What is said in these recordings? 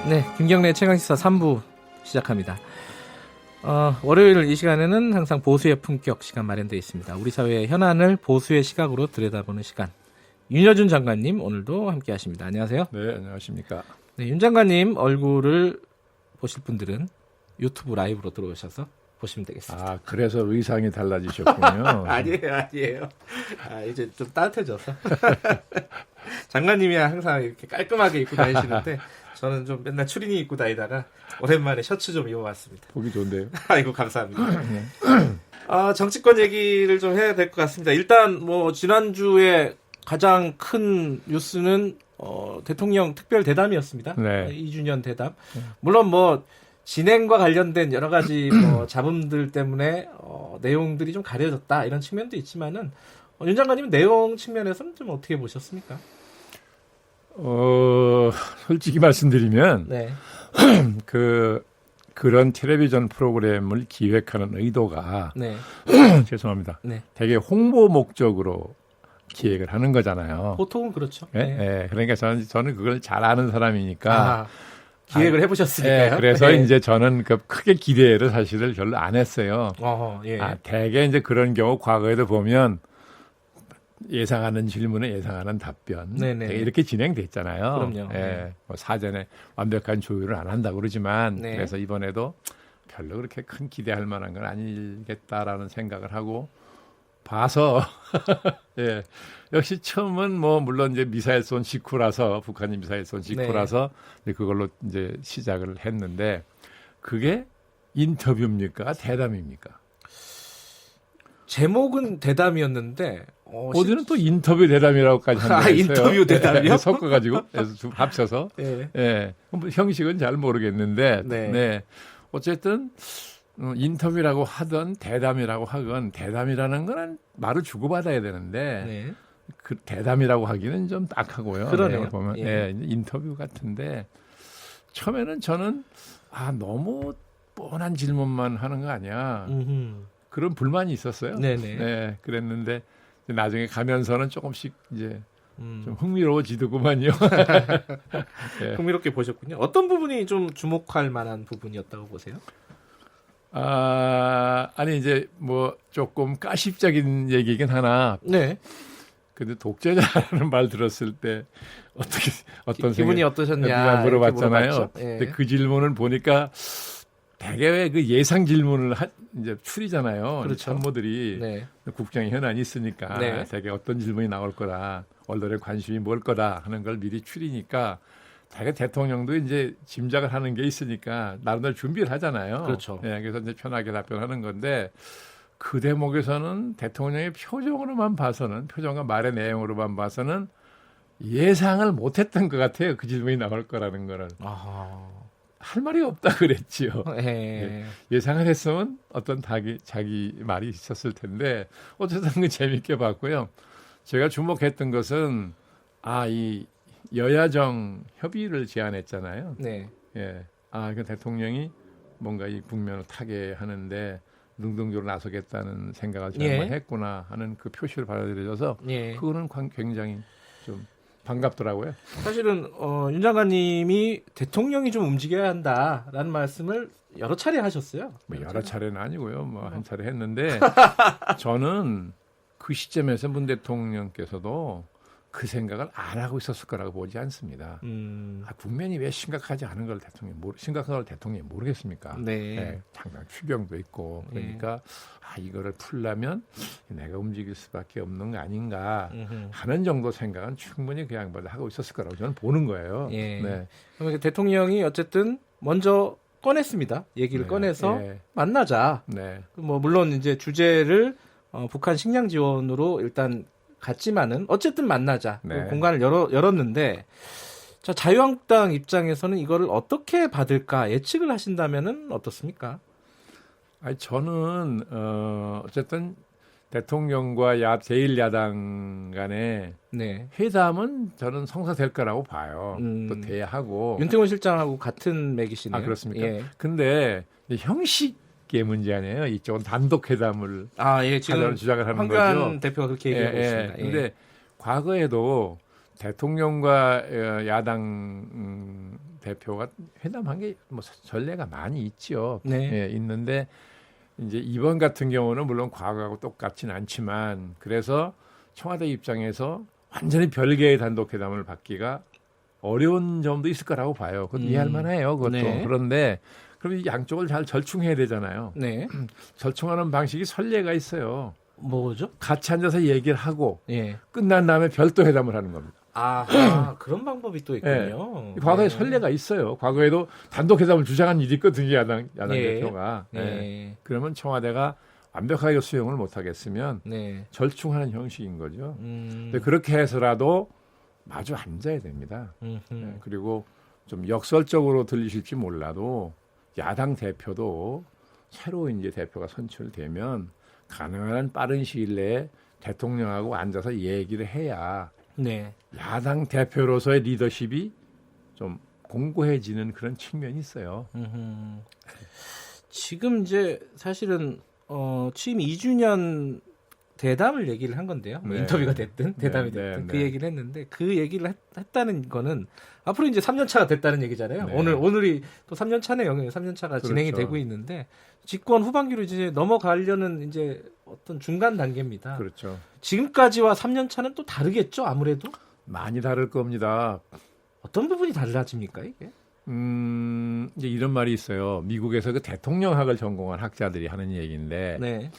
네, 김경래 최강시사 3부 시작합니다. 월요일 이 시간에는 항상 보수의 품격 시간 마련되어 있습니다. 우리 사회의 현안을 보수의 시각으로 들여다보는 시간. 윤여준 장관님 오늘도 함께 하십니다. 안녕하세요. 네, 안녕하십니까. 네, 윤 장관님 얼굴을 보실 분들은 유튜브 라이브로 들어오셔서 보시면 되겠습니다. 아, 그래서 의상이 달라지셨군요. 아니에요. 이제 좀 따뜻해져서. 장관님이 항상 이렇게 깔끔하게 입고 다니시는데 저는 좀 맨날 추리닝 입고 다니다가 오랜만에 셔츠 좀 입어봤습니다. 보기 좋은데요. 아이고 감사합니다. 정치권 얘기를 좀 해야 될 것 같습니다. 일단 뭐 지난주에 가장 큰 뉴스는 대통령 특별 대담이었습니다. 네. 2주년 대담. 물론 뭐 진행과 관련된 여러 가지 뭐 잡음들 때문에 내용들이 좀 가려졌다 이런 측면도 있지만은 윤 장관님은 내용 측면에서는 좀 어떻게 보셨습니까? 솔직히 말씀드리면 네. 그런 텔레비전 프로그램을 기획하는 의도가 네. 죄송합니다. 네. 되게 홍보 목적으로 기획을 하는 거잖아요. 보통은 그렇죠. 네? 네. 네. 그러니까 저는 그걸 잘 아는 사람이니까 기획을 해보셨으니까요. 네, 그래서 네. 이제 저는 크게 기대를 사실을 별로 안 했어요. 예. 대개 이제 그런 경우 과거에도 보면 예상하는 질문에 예상하는 답변 네네. 이렇게 진행됐잖아요. 그럼요. 예, 뭐 사전에 완벽한 조율을 안 한다고 그러지만 네. 그래서 이번에도 별로 그렇게 큰 기대할 만한 건 아니겠다라는 생각을 하고 봐서 예, 역시 처음은 뭐 물론 이제 미사일 쏜 직후라서 북한이 미사일 쏜 직후라서 네. 그걸로 이제 시작을 했는데 그게 인터뷰입니까 대담입니까? 제목은 대담이었는데 어디는 또 인터뷰 대담이라고까지 하는 인터뷰 대담이요? 네, 섞어가지고 합쳐서 네. 예, 형식은 잘 모르겠는데 네. 네. 어쨌든 인터뷰라고 하든 대담이라고 하건 대담이라는 건 말을 주고받아야 되는데 네. 그 대담이라고 하기는 좀 딱하고요. 그러네요. 보면 예. 인터뷰 같은데 처음에는 저는 너무 뻔한 질문만 하는 거 아니야. 그런 불만이 있었어요. 네네. 네, 그랬는데 나중에 가면서는 조금씩 이제 좀 흥미로워지더구만요. 네. 흥미롭게 보셨군요. 어떤 부분이 좀 주목할 만한 부분이었다고 보세요? 아니 이제 뭐 조금 가십적인 얘기긴 하나. 네. 근데 독재자라는 말 들었을 때 어떤 기분이 어떠셨냐 물어봤잖아요. 네. 근데 그 질문을 보니까 대개 왜 그 예상 질문을 이제 추리잖아요. 그렇죠. 참모들이 네. 국정에 현안이 있으니까 네. 대개 어떤 질문이 나올 거다, 언론의 관심이 뭘 거다 하는 걸 미리 추리니까 대개 대통령도 이제 짐작을 하는 게 있으니까 나름대로 준비를 하잖아요. 그렇죠. 네, 그래서 이제 편하게 답변하는 건데 그 대목에서는 대통령의 표정으로만 봐서는 표정과 말의 내용으로만 봐서는 예상을 못했던 것 같아요. 그 질문이 나올 거라는 거를. 할 말이 없다 그랬지요. 네. 예상을 했으면 어떤 자기 말이 있었을 텐데 어쨌든 그 재밌게 봤고요. 제가 주목했던 것은 이 여야정 협의를 제안했잖아요. 네. 예. 그 대통령이 뭔가 이 국면을 타게 하는데 능동적으로 나서겠다는 생각을 정말 했구나 하는 그 표시를 받아들여져서 그거는 굉장히 좀 반갑더라고요. 사실은 윤 장관님이 대통령이 좀 움직여야 한다라는 말씀을 여러 차례 하셨어요. 뭐 여러 차례는 아니고요. 뭐 한 차례 했는데 저는 그 시점에서 문 대통령께서도 그 생각을 안 하고 있었을 거라고 보지 않습니다. 국면이 왜 심각하지 않은 걸 심각한 걸 대통령이 모르겠습니까? 네. 당장 추경도 있고 그러니까 이거를 풀려면 내가 움직일 수밖에 없는 거 아닌가 하는 정도 생각은 충분히 그 양반도 하고 있었을 거라고 저는 보는 거예요. 네. 그러면 대통령이 어쨌든 먼저 꺼냈습니다. 얘기를 꺼내서 만나자. 네. 뭐 물론 이제 주제를 북한 식량 지원으로 일단 갔지만은 어쨌든 만나자. 공간을 열었는데 자, 자유한국당 입장에서는 이거를 어떻게 받을까 예측을 하신다면은 어떻습니까? 저는 어쨌든 대통령과 제1야당 간의 회담은 저는 성사될 거라고 봐요. 또 대하고 윤태곤 실장하고 같은 맥이시네요. 그렇습니까? 근데 형식의 문제 아니에요. 이쪽은 단독 회담을 지금 주장을 하는 황교안 거죠. 대표가 그렇게 얘기하고 있습니다. 근데 과거에도 대통령과 야당 대표가 회담한 게 뭐 전례가 많이 있죠. 네. 예, 있는데 이제 이번 같은 경우는 물론 과거하고 똑같진 않지만 그래서 청와대 입장에서 완전히 별개의 단독 회담을 받기가 어려운 점도 있을 거라고 봐요. 그것도 이해할 만해요. 그것도. 네. 그런데 그럼 이 양쪽을 잘 절충해야 되잖아요. 네. 절충하는 방식이 선례가 있어요. 뭐죠? 같이 앉아서 얘기를 하고 예. 끝난 다음에 별도 회담을 하는 겁니다. 그런 방법이 또 있군요. 과거에 네. 선례가 있어요. 과거에도 단독 회담을 주장한 일이 있거든요. 야당 예. 대표가. 예. 그러면 청와대가 완벽하게 수용을 못 하겠으면 네. 절충하는 형식인 거죠. 근데 그렇게 해서라도 마주 앉아야 됩니다. 그리고 좀 역설적으로 들리실지 몰라도 야당 대표도 새로 이제 대표가 선출되면 가능한 한 빠른 시일 내에 대통령하고 앉아서 얘기를 해야 네. 야당 대표로서의 리더십이 좀 공고해지는 그런 측면이 있어요. 지금 이제 사실은 취임 2주년 대담을 얘기를 한 건데요. 뭐 네. 인터뷰가 됐든 대담이 네, 됐든 네, 그 네. 얘기를 했는데 그 얘기를 했다는 거는 앞으로 이제 3년 차가 됐다는 얘기잖아요. 네. 오늘이 또 3년 차네요. 3년 차가 그렇죠. 진행이 되고 있는데 집권 후반기로 이제 넘어가려는 이제 어떤 중간 단계입니다. 그렇죠. 지금까지와 3년 차는 또 다르겠죠, 아무래도? 많이 다를 겁니다. 어떤 부분이 달라집니까, 이게? 이제 이런 말이 있어요. 미국에서 그 대통령학을 전공한 학자들이 하는 얘기인데 네.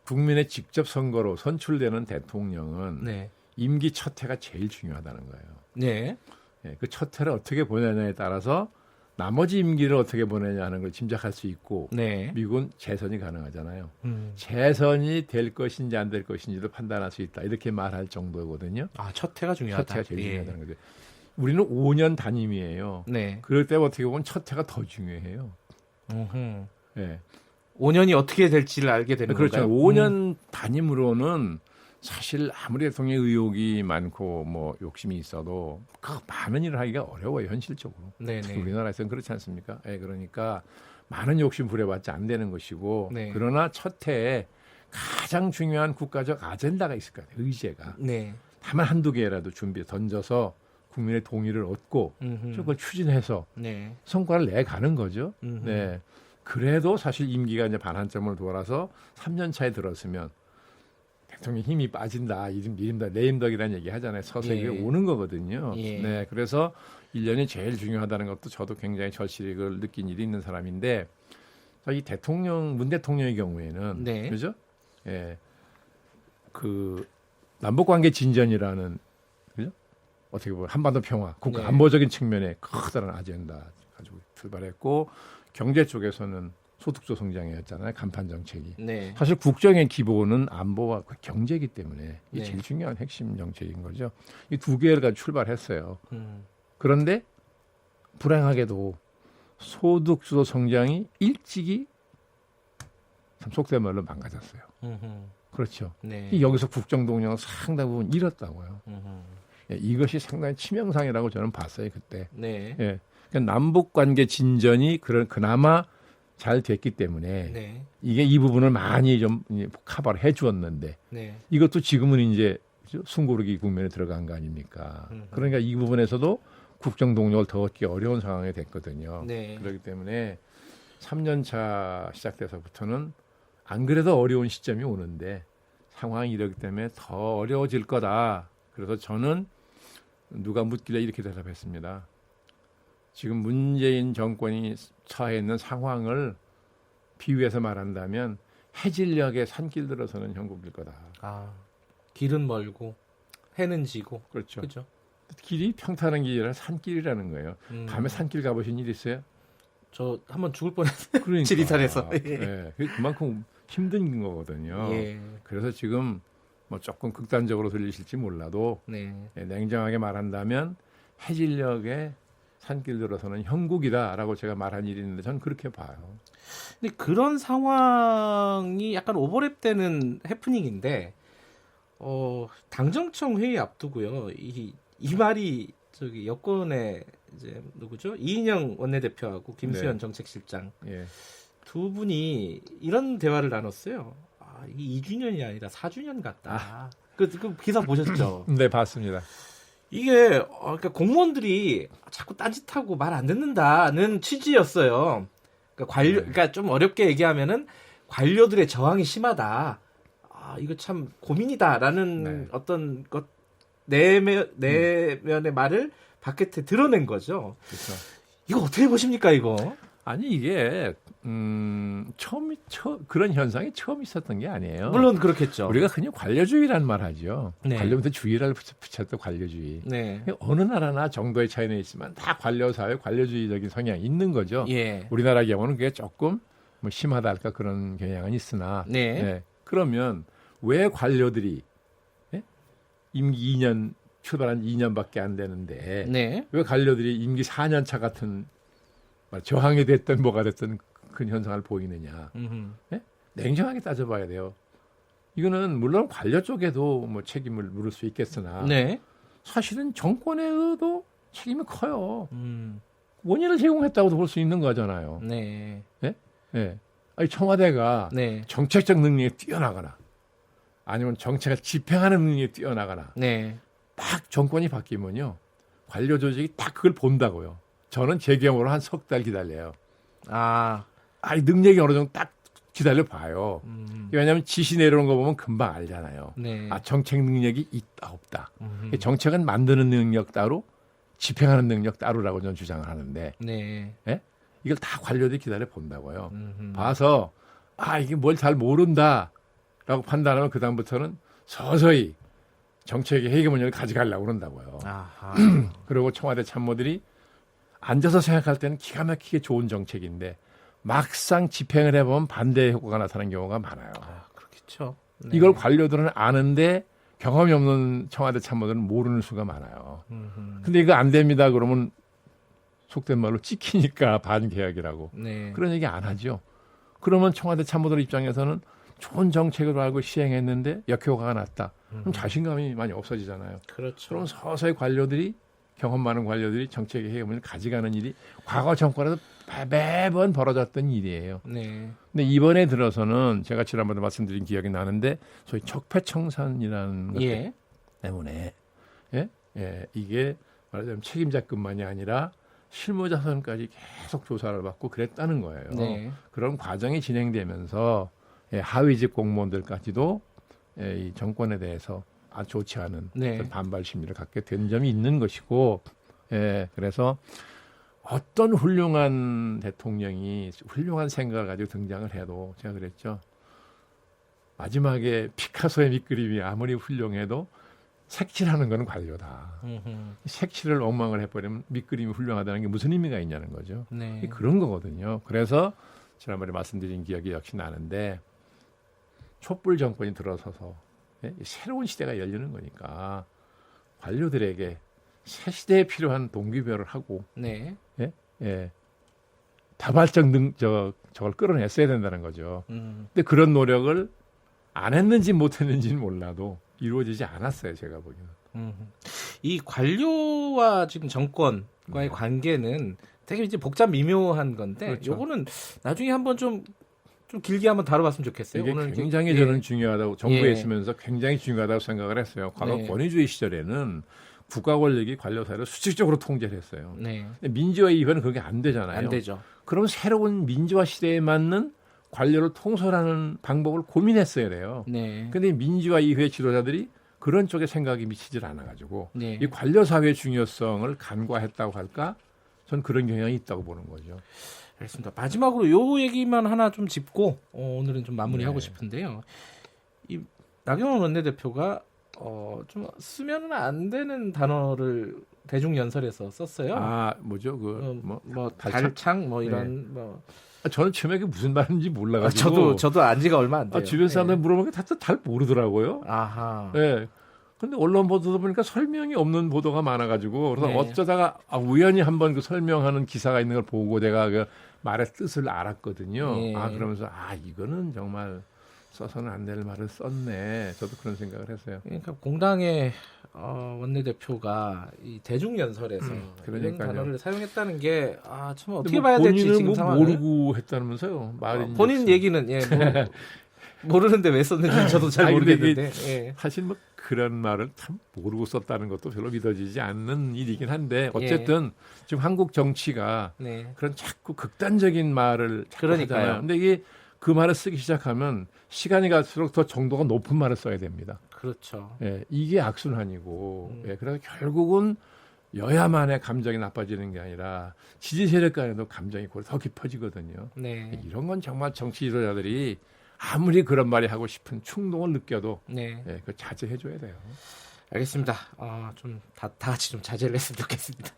국민의 직접 선거로 선출되는 대통령은 네. 임기 첫 해가 제일 중요하다는 거예요. 네. 예, 그 첫 해를 어떻게 보내냐에 따라서 나머지 임기를 어떻게 보내냐 하는 걸 짐작할 수 있고 네. 미국은 재선이 가능하잖아요. 재선이 될 것인지 안 될 것인지도 판단할 수 있다. 이렇게 말할 정도거든요. 첫 해가 중요하다. 첫 해가 제일 예. 중요하다는 거죠. 우리는 5년 단임이에요. 네. 그럴 때 어떻게 보면 첫 해가 더 중요해요. 예. 5년이 어떻게 될지를 알게 되는 그렇죠. 건가요? 5년 단임으로는 사실 아무리 대통령 의혹이 많고 뭐 욕심이 있어도 그 많은 일을 하기가 어려워요. 현실적으로. 네네. 우리나라에서는 그렇지 않습니까? 예, 그러니까 많은 욕심 부려봤자 안 되는 것이고 네. 그러나 첫 해에 가장 중요한 국가적 아젠다가 있을 거예요. 의제가. 네. 다만 한두 개라도 준비해 던져서 국민의 동의를 얻고 그걸 추진해서 네. 성과를 내가는 거죠. 네. 그래도 사실 임기가 이제 반환점을 돌아서 3년 차에 들었으면 대통령 힘이 빠진다. 이름다 레임덕이라는 얘기 하잖아요. 서서히 예. 오는 거거든요. 예. 네. 그래서 1년이 제일 중요하다는 것도 저도 굉장히 절실히 느낀 일이 있는 사람인데 이 문 대통령의 경우에는 네. 그죠? 예. 그 남북 관계 진전이라는 그죠? 어떻게 보면 한반도 평화, 국가 네. 안보적인 측면에 커다란 아젠다 가지고 출발했고 경제 쪽에서는 소득주 성장이었잖아요. 간판 정책이. 네. 사실 국정의 기본은 안보와 경제이기 때문에 이게 네. 제일 중요한 핵심 정책인 거죠. 이 두 개를 가지고 출발했어요. 음. 그런데 불행하게도 소득주도 성장이 일찍이 참 속된 말로 망가졌어요. 그렇죠. 네. 여기서 국정 동력은 상당 부분 잃었다고요. 예, 이것이 상당히 치명상이라고 저는 봤어요 그때. 네. 예, 그러니까 남북 관계 진전이 그나마 잘 됐기 때문에 네. 이게 이 부분을 많이 좀 커버를 해주었는데 네. 이것도 지금은 이제 숨고르기 국면에 들어간 거 아닙니까? 그러니까 이 부분에서도 국정 동력을 더 얻기 어려운 상황이 됐거든요. 네. 그렇기 때문에 3년 차 시작돼서부터는 안 그래도 어려운 시점이 오는데 상황이 이러기 때문에 더 어려워질 거다. 그래서 저는 누가 묻길래 이렇게 대답했습니다. 지금 문재인 정권이 처해 있는 상황을 비유해서 말한다면 해질녘에 산길 들어서는 형국일 거다. 길은 멀고 해는 지고. 그렇죠. 그죠? 길이 평탄한 길이 아니라 산길이라는 거예요. 밤에 산길 가보신 일 있어요? 저 한번 죽을 뻔했어요. 그러니까. 지리산에서. 예, 그만큼 힘든 거거든요. 예. 그래서 지금 뭐 조금 극단적으로 들리실지 몰라도 네. 냉정하게 말한다면 해질녘에 산길 들어서는 형국이다라고 제가 말한 일이 있는데 저는 그렇게 봐요. 근데 그런 상황이 약간 오버랩되는 해프닝인데 당정청 회의 앞두고요. 이 말이 저기 여권의 이제 누구죠? 이인영 원내대표하고 김수현 네. 정책실장 예. 두 분이 이런 대화를 나눴어요. 이 2주년이 아니라 4주년 같다. 그 기사 보셨죠? 네, 봤습니다. 이게 그러니까 공무원들이 자꾸 딴짓하고 말 안 듣는다는 취지였어요. 그러니까 그러니까 좀 어렵게 얘기하면은 관료들의 저항이 심하다. 이거 참 고민이다라는 어떤 것 내면의 말을 바깥에 드러낸 거죠. 그렇죠. 이거 어떻게 보십니까, 이거? 아니 이게 그런 현상이 처음 있었던 게 아니에요. 물론 그렇겠죠. 우리가 그냥 관료주의라는 말 하죠. 네. 관료부터 주의를 붙였던 관료주의. 네. 어느 나라나 정도의 차이는 있지만 다 관료사회, 관료주의적인 성향이 있는 거죠. 예. 우리나라 경우는 그게 조금 뭐 심하다 할까 그런 경향은 있으나. 네. 네. 그러면 왜 관료들이 임기 2년 출발한 2년밖에 안 되는데 네. 왜 관료들이 임기 4년 차 같은 저항이 됐든 뭐가 됐든 그 현상을 보이느냐. 네? 냉정하게 따져봐야 돼요. 이거는 물론 관료 쪽에도 뭐 책임을 물을 수 있겠으나 네. 사실은 정권에도 책임이 커요. 원인을 제공했다고도 볼 수 있는 거잖아요. 네. 네? 네. 아니, 청와대가 네. 정책적 능력이 뛰어나거나 아니면 정책을 집행하는 능력이 뛰어나거나 네. 딱 정권이 바뀌면요. 관료 조직이 딱 그걸 본다고요. 저는 제 경우로 한 석 달 기다려요. 이 능력이 어느 정도 딱 기다려 봐요. 왜냐하면 지시 내려오는 거 보면 금방 알잖아요. 네. 정책 능력이 있다 없다. 정책은 만드는 능력 따로 집행하는 능력 따로라고 저는 주장을 하는데 네. 네? 이걸 다 관료들이 기다려 본다고요. 봐서 이게 뭘 잘 모른다라고 판단하면 그 다음부터는 서서히 정책의 헤게모니를 가져가려고 그런다고요. 그리고 청와대 참모들이 앉아서 생각할 때는 기가 막히게 좋은 정책인데 막상 집행을 해보면 반대 효과가 나타나는 경우가 많아요. 그렇겠죠. 네. 이걸 관료들은 아는데 경험이 없는 청와대 참모들은 모르는 수가 많아요. 근데 이거 안 됩니다. 그러면 속된 말로 찍히니까 반개혁이라고. 네. 그런 얘기 안 하죠. 그러면 청와대 참모들 입장에서는 좋은 정책으로 알고 시행했는데 역효과가 났다. 그럼 자신감이 많이 없어지잖아요. 그렇죠. 그럼 서서히 관료들이 경험 많은 관료들이 정책의 해결을 가져가는 일이 과거 정권에도 매번 벌어졌던 일이에요. 네. 근데 이번에 들어서는 제가 지난번에 말씀드린 기억이 나는데 소위 적폐청산이라는 것 때문에 이게 말하자면 책임자급만이 아니라 실무자선까지 계속 조사를 받고 그랬다는 거예요. 네. 그런 과정이 진행되면서 하위직 공무원들까지도 이 정권에 대해서 좋지 않은 반발 심리를 갖게 된 점이 있는 것이고, 그래서 어떤 훌륭한 대통령이 훌륭한 생각을 가지고 등장을 해도 제가 그랬죠. 마지막에 피카소의 밑그림이 아무리 훌륭해도 색칠하는 건 관료다. 색칠을 엉망을 해버리면 밑그림이 훌륭하다는 게 무슨 의미가 있냐는 거죠. 네. 그런 거거든요. 그래서 지난번에 말씀드린 기억이 역시 나는데 촛불 정권이 들어서서 새로운 시대가 열리는 거니까 관료들에게 새 시대에 필요한 동기부여를 하고 다발적 저걸 끌어냈어야 된다는 거죠. 근데 그런 노력을 안 했는지 못했는지는 몰라도 이루어지지 않았어요. 제가 보기에는. 이 관료와 지금 정권과의 관계는 되게 이제 복잡 미묘한 건데 그렇죠. 요거는 나중에 한번 좀 길게 한번 다뤄봤으면 좋겠어요. 이게 오늘 굉장히 저는 중요하다고 정부에 있으면서 굉장히 중요하다고 생각을 했어요. 과거 권위주의 시절에는 국가 권력이 관료 사회를 수직적으로 통제를 했어요. 근데 민주화 이후에는 그게 안 되잖아요. 안 되죠. 그럼 새로운 민주화 시대에 맞는 관료를 통솔하는 방법을 고민했어야 돼요. 근데 민주화 이후의 지도자들이 그런 쪽에 생각이 미치질 않아가지고 이 관료 사회의 중요성을 간과했다고 할까? 전 그런 경향이 있다고 보는 거죠. 알겠습니다. 마지막으로 요 얘기만 하나 좀 짚고 오늘은 좀 마무리하고 싶은데요. 이 나경원 원내대표가 좀 쓰면은 안 되는 단어를 대중연설에서 썼어요. 뭐죠? 달창 이런 저는 처음에 그게 무슨 말인지 몰라가지고. 저도 안지가 얼마 안 돼요. 주변 사람들 물어보니까 다들 잘 모르더라고요. 아하. 근데 언론 보도 보니까 설명이 없는 보도가 많아가지고 그래서 어쩌다가 우연히 한번 그 설명하는 기사가 있는 걸 보고 내가 그 말의 뜻을 알았거든요. 그러면서 이거는 정말 써서는 안 될 말을 썼네. 저도 그런 생각을 했어요. 그러니까 공당의 원내대표가 이 대중연설에서 이런 단어를 사용했다는 게 참 어떻게 봐야 될지 지금 상황을 모르고 했다면서요. 본인 얘기는 모르는데 왜 썼는지 저도 잘 모르겠는데. 예. 사실 뭐 그런 말을 참 모르고 썼다는 것도 별로 믿어지지 않는 일이긴 한데 어쨌든 지금 한국 정치가 그런 자꾸 극단적인 말을 자꾸 하잖아요. 근데 이게 그 말을 쓰기 시작하면 시간이 갈수록 더 정도가 높은 말을 써야 됩니다. 그렇죠. 예, 이게 악순환이고 그래서 결국은 여야만의 감정이 나빠지는 게 아니라 지지 세력 간에도 감정이 더 깊어지거든요. 이런 건 정말 정치 지도자들이 아무리 그런 말이 하고 싶은 충동을 느껴도 그걸 자제해줘야 돼요. 알겠습니다. 좀 다 같이 좀 자제를 했으면 좋겠습니다.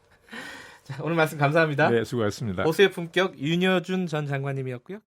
자, 오늘 말씀 감사합니다. 네, 수고하셨습니다. 보수의 품격 윤여준 전 장관님이었고요.